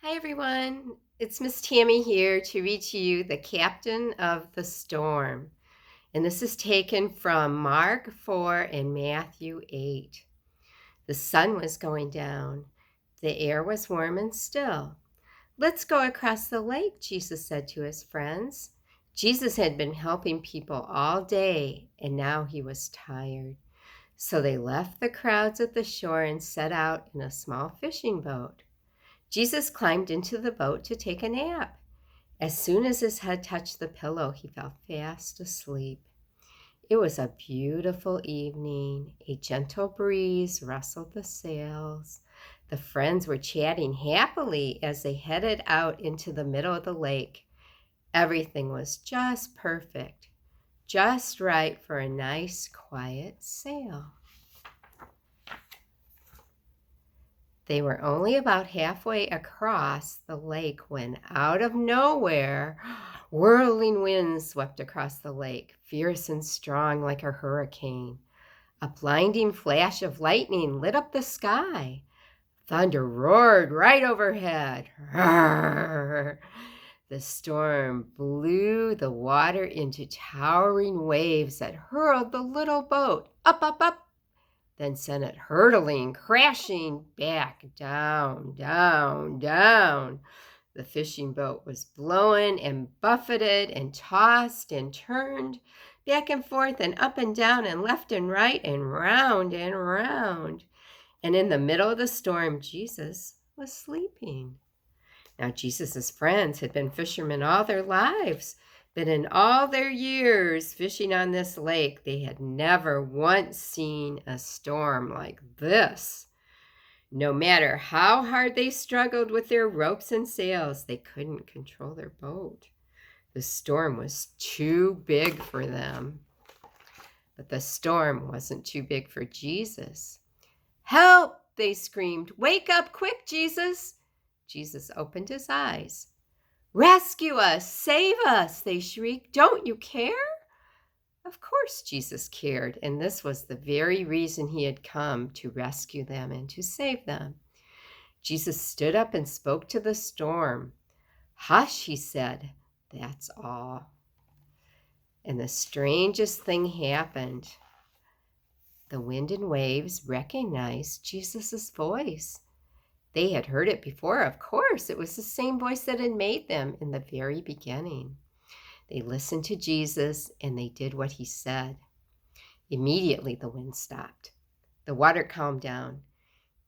Hi, everyone. It's Miss Tammy here to read to you The Captain of the Storm. And this is taken from Mark 4 and Matthew 8. The sun was going down. The air was warm and still. "Let's go across the lake," Jesus said to his friends. Jesus had been helping people all day, and now he was tired. So they left the crowds at the shore and set out in a small fishing boat. Jesus climbed into the boat to take a nap. As soon as his head touched the pillow, he fell fast asleep. It was a beautiful evening. A gentle breeze rustled the sails. The friends were chatting happily as they headed out into the middle of the lake. Everything was just perfect, just right for a nice, quiet sail. They were only about halfway across the lake when, out of nowhere, whirling winds swept across the lake, fierce and strong like a hurricane. A blinding flash of lightning lit up the sky. Thunder roared right overhead. Roar! The storm blew the water into towering waves that hurled the little boat up, up, up, then sent it hurtling, crashing back, down, down, down. The fishing boat was blown and buffeted and tossed and turned back and forth and up and down and left and right and round and round. And in the middle of the storm, Jesus was sleeping. Now, Jesus' friends had been fishermen all their lives, but in all their years fishing on this lake, they had never once seen a storm like this. No matter how hard they struggled with their ropes and sails, they couldn't control their boat. The storm was too big for them. But the storm wasn't too big for Jesus. "Help!" they screamed. "Wake up quick, Jesus!" Jesus opened his eyes. "Rescue us! Save us!" they shrieked. "Don't you care?" Of course Jesus cared, and this was the very reason he had come, to rescue them and to save them. Jesus stood up and spoke to the storm. "Hush," he said. "That's all." And the strangest thing happened. The wind and waves recognized Jesus' voice. They had heard it before, of course. It was the same voice that had made them in the very beginning. They listened to Jesus and they did what he said. Immediately the wind stopped. The water calmed down.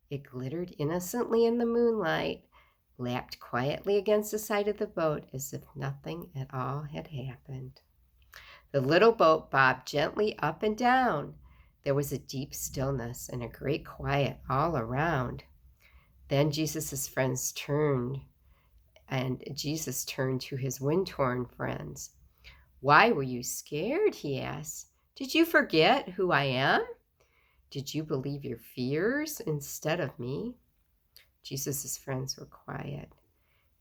It glittered innocently in the moonlight, lapped quietly against the side of the boat as if nothing at all had happened. The little boat bobbed gently up and down. There was a deep stillness and a great quiet all around. Then Jesus' friends turned, and Jesus turned to his wind-torn friends. "Why were you scared?" he asked. "Did you forget who I am? Did you believe your fears instead of me?" Jesus' friends were quiet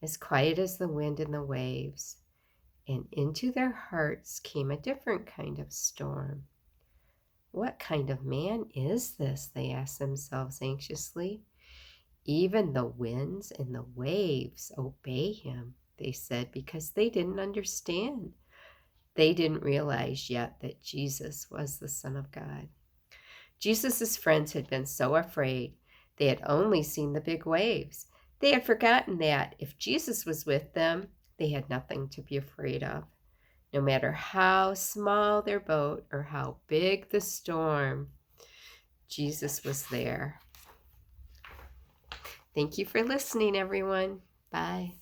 as the wind and the waves, and into their hearts came a different kind of storm. "What kind of man is this?" they asked themselves anxiously. "Even the winds and the waves obey him," they said, because they didn't understand. They didn't realize yet that Jesus was the Son of God. Jesus' friends had been so afraid. They had only seen the big waves. They had forgotten that if Jesus was with them, they had nothing to be afraid of. No matter how small their boat or how big the storm, Jesus was there. Thank you for listening, everyone. Bye.